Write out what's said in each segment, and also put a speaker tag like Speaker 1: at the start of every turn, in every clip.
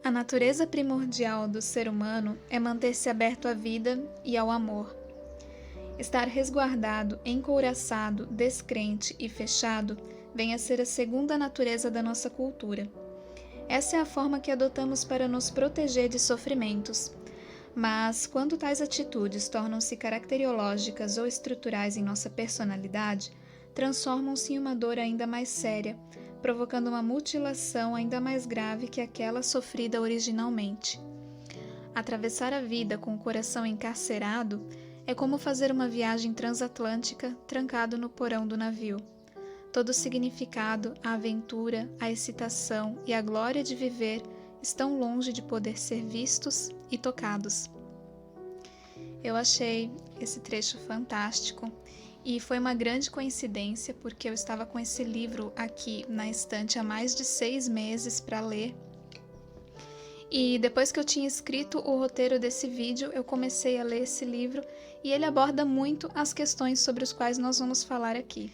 Speaker 1: A natureza primordial do ser humano é manter-se aberto à vida e ao amor. Estar resguardado, encouraçado, descrente e fechado vem a ser a segunda natureza da nossa cultura. Essa é a forma que adotamos para nos proteger de sofrimentos. Mas, quando tais atitudes tornam-se caracteriológicas ou estruturais em nossa personalidade, transformam-se em uma dor ainda mais séria, provocando uma mutilação ainda mais grave que aquela sofrida originalmente. Atravessar a vida com o coração encarcerado é como fazer uma viagem transatlântica trancado no porão do navio. Todo o significado, a aventura, a excitação e a glória de viver estão longe de poder ser vistos e tocados. Eu achei esse trecho fantástico e foi uma grande coincidência porque eu estava com esse livro aqui na estante há mais de 6 meses para ler. E depois que eu tinha escrito o roteiro desse vídeo, eu comecei a ler esse livro e ele aborda muito as questões sobre as quais nós vamos falar aqui.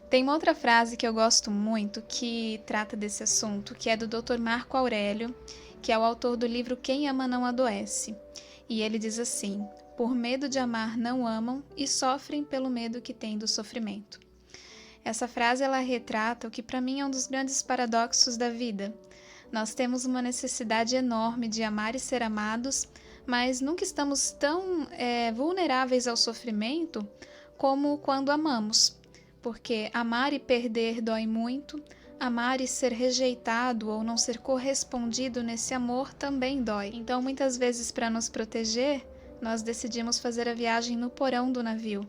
Speaker 1: Tem uma outra frase que eu gosto muito que trata desse assunto, que é do Dr. Marco Aurélio, que é o autor do livro Quem Ama Não Adoece. E ele diz assim: por medo de amar não amam e sofrem pelo medo que têm do sofrimento. Essa frase ela retrata o que para mim é um dos grandes paradoxos da vida. Nós temos uma necessidade enorme de amar e ser amados, mas nunca estamos tão vulneráveis ao sofrimento como quando amamos. Porque amar e perder dói muito, amar e ser rejeitado ou não ser correspondido nesse amor também dói. Então, muitas vezes, para nos proteger, nós decidimos fazer a viagem no porão do navio.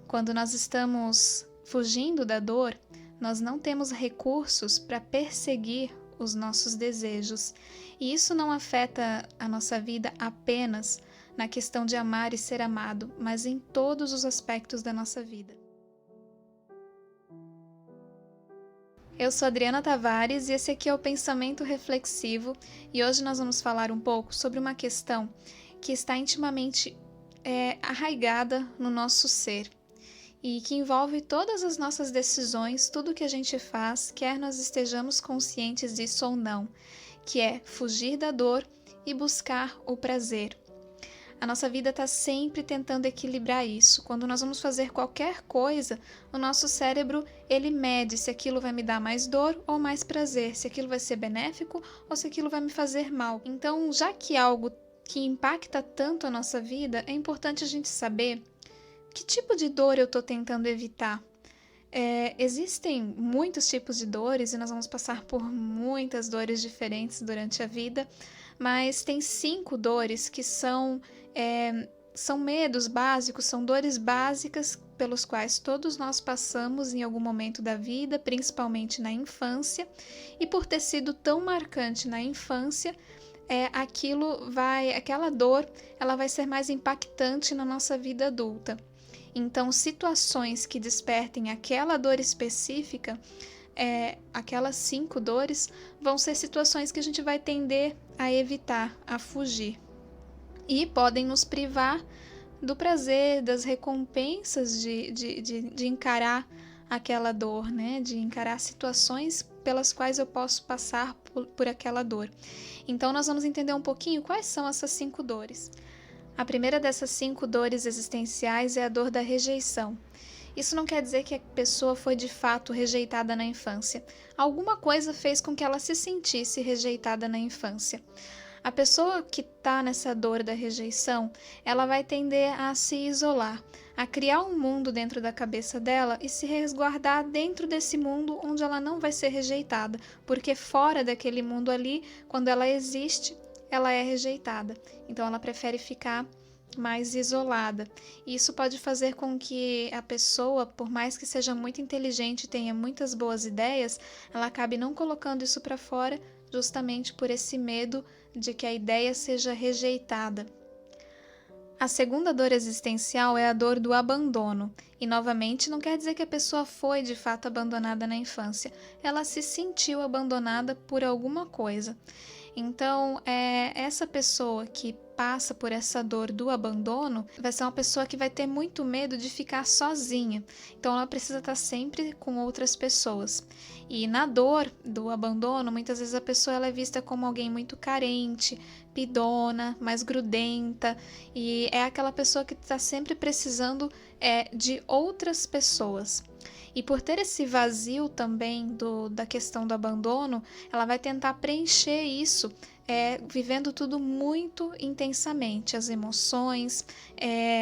Speaker 1: Quando nós estamos fugindo da dor, nós não temos recursos para perseguir os nossos desejos. E isso não afeta a nossa vida apenas na questão de amar e ser amado, mas em todos os aspectos da nossa vida. Eu sou Adriana Tavares e esse aqui é o Pensamento Reflexivo e hoje nós vamos falar um pouco sobre uma questão que está intimamente arraigada no nosso ser e que envolve todas as nossas decisões, tudo que a gente faz, quer nós estejamos conscientes disso ou não, que é fugir da dor e buscar o prazer. A nossa vida está sempre tentando equilibrar isso. Quando nós vamos fazer qualquer coisa, o nosso cérebro ele mede se aquilo vai me dar mais dor ou mais prazer, se aquilo vai ser benéfico ou se aquilo vai me fazer mal. Então, já que é algo que impacta tanto a nossa vida, é importante a gente saber que tipo de dor eu estou tentando evitar. Existem muitos tipos de dores e nós vamos passar por muitas dores diferentes durante a vida, mas tem 5 dores que são medos básicos, são dores básicas pelos quais todos nós passamos em algum momento da vida, principalmente na infância, e por ter sido tão marcante na infância, aquela dor ela vai ser mais impactante na nossa vida adulta. Então, situações que despertem aquela dor específica, aquelas 5 dores, vão ser situações que a gente vai tender a evitar, a fugir. E podem nos privar do prazer, das recompensas de encarar aquela dor, né? De encarar situações pelas quais eu posso passar por aquela dor. Então, nós vamos entender um pouquinho quais são essas 5 dores. A primeira dessas 5 dores existenciais é a dor da rejeição. Isso não quer dizer que a pessoa foi de fato rejeitada na infância. Alguma coisa fez com que ela se sentisse rejeitada na infância. A pessoa que está nessa dor da rejeição, ela vai tender a se isolar, a criar um mundo dentro da cabeça dela e se resguardar dentro desse mundo onde ela não vai ser rejeitada, porque fora daquele mundo ali, quando ela existe, ela é rejeitada. Então ela prefere ficar mais isolada. E isso pode fazer com que a pessoa, por mais que seja muito inteligente e tenha muitas boas ideias, ela acabe não colocando isso para fora justamente por esse medo de que a ideia seja rejeitada. A segunda dor existencial é a dor do abandono. E novamente não quer dizer que a pessoa foi de fato abandonada na infância. Ela se sentiu abandonada por alguma coisa. Então, essa pessoa que passa por essa dor do abandono vai ser uma pessoa que vai ter muito medo de ficar sozinha. Então, ela precisa estar sempre com outras pessoas. E na dor do abandono, muitas vezes a pessoa ela é vista como alguém muito carente, pidona, mais grudenta, e é aquela pessoa que está sempre precisando de outras pessoas. E por ter esse vazio também da questão do abandono, ela vai tentar preencher isso, vivendo tudo muito intensamente, as emoções,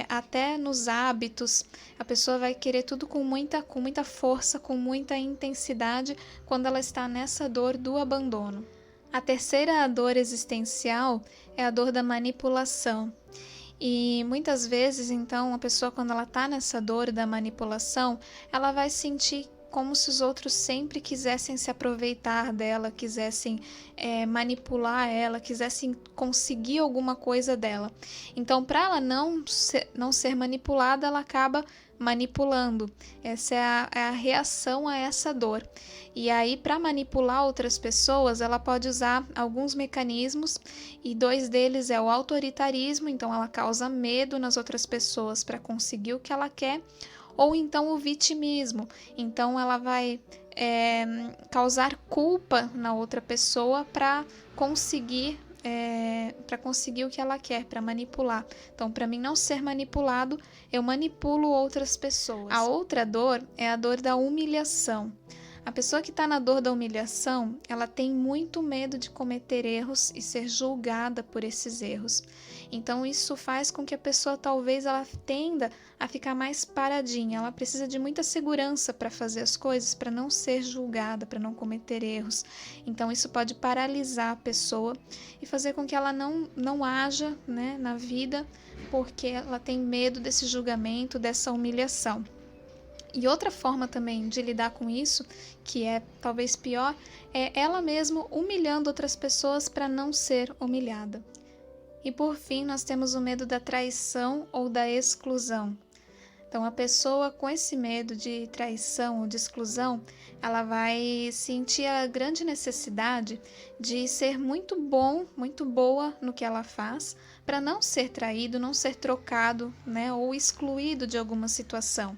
Speaker 1: até nos hábitos. A pessoa vai querer tudo com muita força, com muita intensidade, quando ela está nessa dor do abandono. A terceira dor existencial é a dor da manipulação. E muitas vezes, então, a pessoa, quando ela está nessa dor da manipulação, ela vai sentir como se os outros sempre quisessem se aproveitar dela, quisessem manipular ela, quisessem conseguir alguma coisa dela. Então, para ela não ser manipulada, ela acaba manipulando. Essa é a reação a essa dor. E aí, para manipular outras pessoas, ela pode usar alguns mecanismos, e dois deles é o autoritarismo, então ela causa medo nas outras pessoas para conseguir o que ela quer, ou então o vitimismo, então ela vai causar culpa na outra pessoa para conseguir o que ela quer, para manipular. Então, para mim não ser manipulado, eu manipulo outras pessoas. A outra dor é a dor da humilhação. A pessoa que está na dor da humilhação, ela tem muito medo de cometer erros e ser julgada por esses erros. Então isso faz com que a pessoa talvez ela tenda a ficar mais paradinha. Ela precisa de muita segurança para fazer as coisas, para não ser julgada, para não cometer erros. Então isso pode paralisar a pessoa e fazer com que ela não haja, né, na vida, porque ela tem medo desse julgamento, dessa humilhação. E outra forma também de lidar com isso, que é talvez pior, é ela mesma humilhando outras pessoas para não ser humilhada. E por fim, nós temos o medo da traição ou da exclusão. Então, a pessoa com esse medo de traição ou de exclusão, ela vai sentir a grande necessidade de ser muito bom, muito boa no que ela faz, para não ser traído, não ser trocado, né, ou excluído de alguma situação.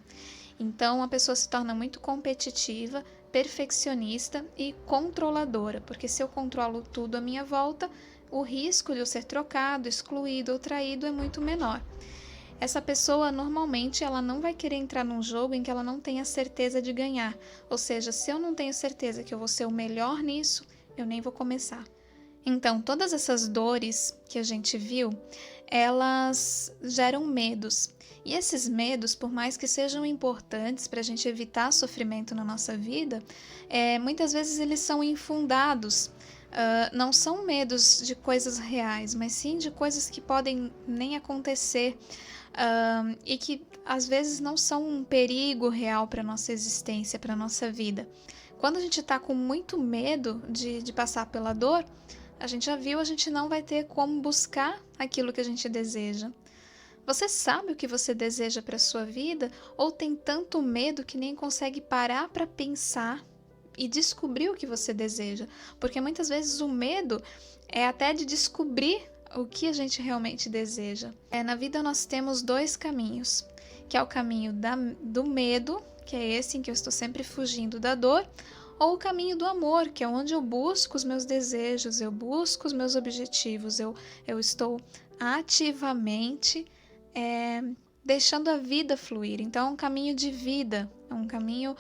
Speaker 1: Então, a pessoa se torna muito competitiva, perfeccionista e controladora, porque se eu controlo tudo à minha volta, o risco de eu ser trocado, excluído ou traído é muito menor. Essa pessoa, normalmente, ela não vai querer entrar num jogo em que ela não tenha certeza de ganhar. Ou seja, se eu não tenho certeza que eu vou ser o melhor nisso, eu nem vou começar. Então, todas essas dores que a gente viu, elas geram medos. E esses medos, por mais que sejam importantes para a gente evitar sofrimento na nossa vida, muitas vezes eles são infundados. Não são medos de coisas reais, mas sim de coisas que podem nem acontecer e que às vezes não são um perigo real para a nossa existência, para a nossa vida. Quando a gente está com muito medo de passar pela dor, a gente já viu, a gente não vai ter como buscar aquilo que a gente deseja. Você sabe o que você deseja para a sua vida ou tem tanto medo que nem consegue parar para pensar e descobrir o que você deseja? Porque muitas vezes o medo é até de descobrir o que a gente realmente deseja. Na vida nós temos dois caminhos, que é o caminho do medo, que é esse em que eu estou sempre fugindo da dor, ou o caminho do amor, que é onde eu busco os meus desejos, eu busco os meus objetivos, eu estou ativamente deixando a vida fluir. Então é um caminho de vida, é um caminho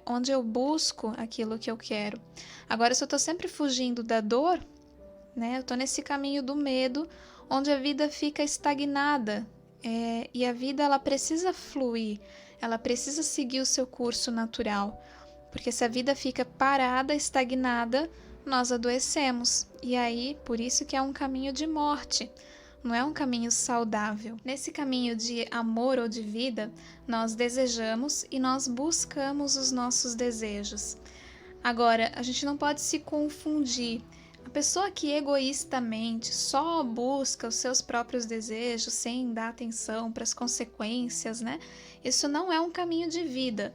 Speaker 1: onde eu busco aquilo que eu quero. Agora, se eu estou sempre fugindo da dor, né, eu estou nesse caminho do medo, onde a vida fica estagnada, e a vida ela precisa fluir, ela precisa seguir o seu curso natural, porque se a vida fica parada, estagnada, nós adoecemos, e aí por isso que é um caminho de morte. Não é um caminho saudável. Nesse caminho de amor ou de vida, nós desejamos e nós buscamos os nossos desejos. Agora, a gente não pode se confundir. A pessoa que egoístamente só busca os seus próprios desejos sem dar atenção para as consequências, né? Isso não é um caminho de vida.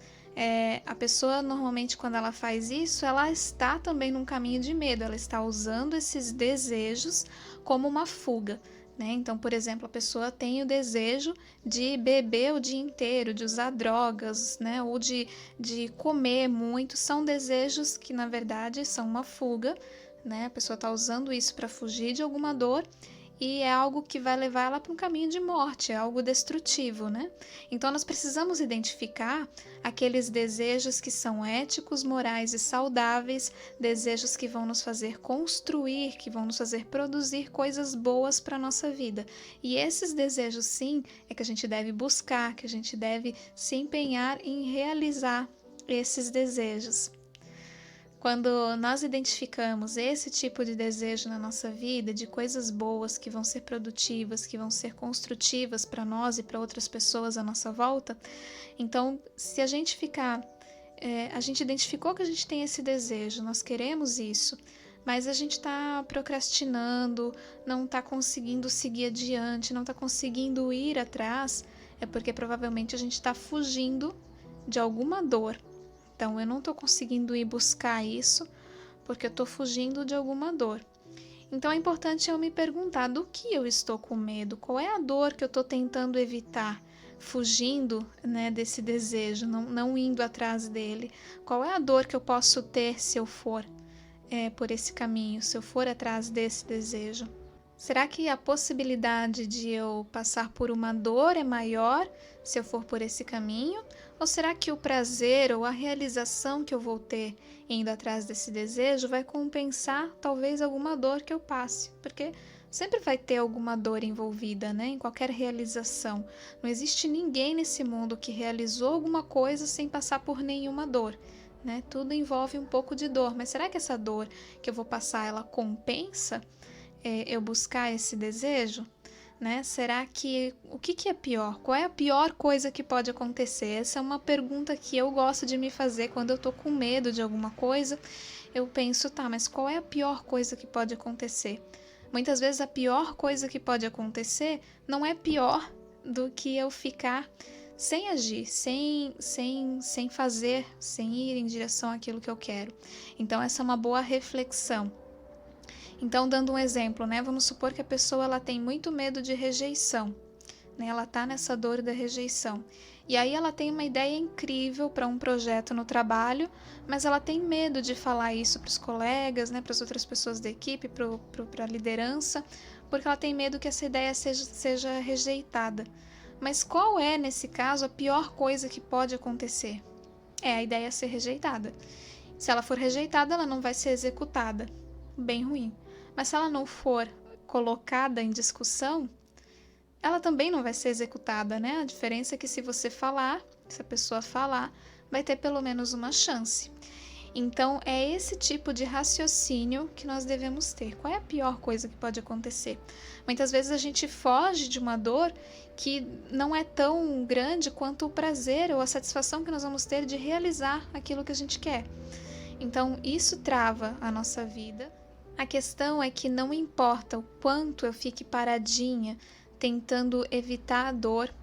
Speaker 1: A pessoa normalmente quando ela faz isso, ela está também num caminho de medo, ela está usando esses desejos como uma fuga, né? Então, por exemplo, a pessoa tem o desejo de beber o dia inteiro, de usar drogas, né? Ou de comer muito, são desejos que na verdade são uma fuga, né? A pessoa está usando isso para fugir de alguma dor e é algo que vai levar ela para um caminho de morte, é algo destrutivo, né? Então nós precisamos identificar aqueles desejos que são éticos, morais e saudáveis, desejos que vão nos fazer construir, que vão nos fazer produzir coisas boas para a nossa vida. E esses desejos, sim, é que a gente deve buscar, que a gente deve se empenhar em realizar esses desejos. Quando nós identificamos esse tipo de desejo na nossa vida, de coisas boas que vão ser produtivas, que vão ser construtivas para nós e para outras pessoas à nossa volta, então, se a gente a gente identificou que a gente tem esse desejo, nós queremos isso, mas a gente está procrastinando, não está conseguindo seguir adiante, não está conseguindo ir atrás, é porque provavelmente a gente está fugindo de alguma dor. Então, eu não estou conseguindo ir buscar isso porque eu estou fugindo de alguma dor. Então, é importante eu me perguntar do que eu estou com medo, qual é a dor que eu estou tentando evitar, fugindo, né, desse desejo, não indo atrás dele. Qual é a dor que eu posso ter se eu for por esse caminho, se eu for atrás desse desejo? Será que a possibilidade de eu passar por uma dor é maior se eu for por esse caminho? Ou será que o prazer ou a realização que eu vou ter indo atrás desse desejo vai compensar talvez alguma dor que eu passe? Porque sempre vai ter alguma dor envolvida, né? Em qualquer realização. Não existe ninguém nesse mundo que realizou alguma coisa sem passar por nenhuma dor, né? Tudo envolve um pouco de dor, mas será que essa dor que eu vou passar, ela compensa eu buscar esse desejo? Né? Será que o que é pior? Qual é a pior coisa que pode acontecer? Essa é uma pergunta que eu gosto de me fazer quando eu tô com medo de alguma coisa. Eu penso, tá, mas qual é a pior coisa que pode acontecer? Muitas vezes a pior coisa que pode acontecer não é pior do que eu ficar sem agir, sem fazer, sem ir em direção àquilo que eu quero. Então essa é uma boa reflexão. Então, dando um exemplo, né? Vamos supor que a pessoa ela tem muito medo de rejeição, né? Ela tá nessa dor da rejeição. E aí ela tem uma ideia incrível para um projeto no trabalho, mas ela tem medo de falar isso para os colegas, né? Para as outras pessoas da equipe, para a liderança, porque ela tem medo que essa ideia seja rejeitada. Mas qual é, nesse caso, a pior coisa que pode acontecer? É a ideia ser rejeitada. Se ela for rejeitada, ela não vai ser executada. Bem ruim. Mas se ela não for colocada em discussão, ela também não vai ser executada, né? A diferença é que se você falar, se a pessoa falar, vai ter pelo menos uma chance. Então, é esse tipo de raciocínio que nós devemos ter. Qual é a pior coisa que pode acontecer? Muitas vezes a gente foge de uma dor que não é tão grande quanto o prazer ou a satisfação que nós vamos ter de realizar aquilo que a gente quer. Então, isso trava a nossa vida. A questão é que não importa o quanto eu fique paradinha tentando evitar a dor,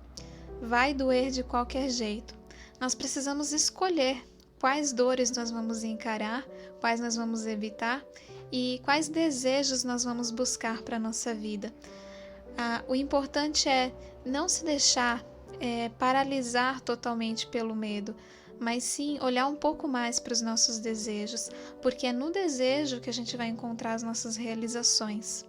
Speaker 1: vai doer de qualquer jeito. Nós precisamos escolher quais dores nós vamos encarar, quais nós vamos evitar e quais desejos nós vamos buscar para a nossa vida. O importante é não se deixar paralisar totalmente pelo medo, mas sim olhar um pouco mais para os nossos desejos, porque é no desejo que a gente vai encontrar as nossas realizações.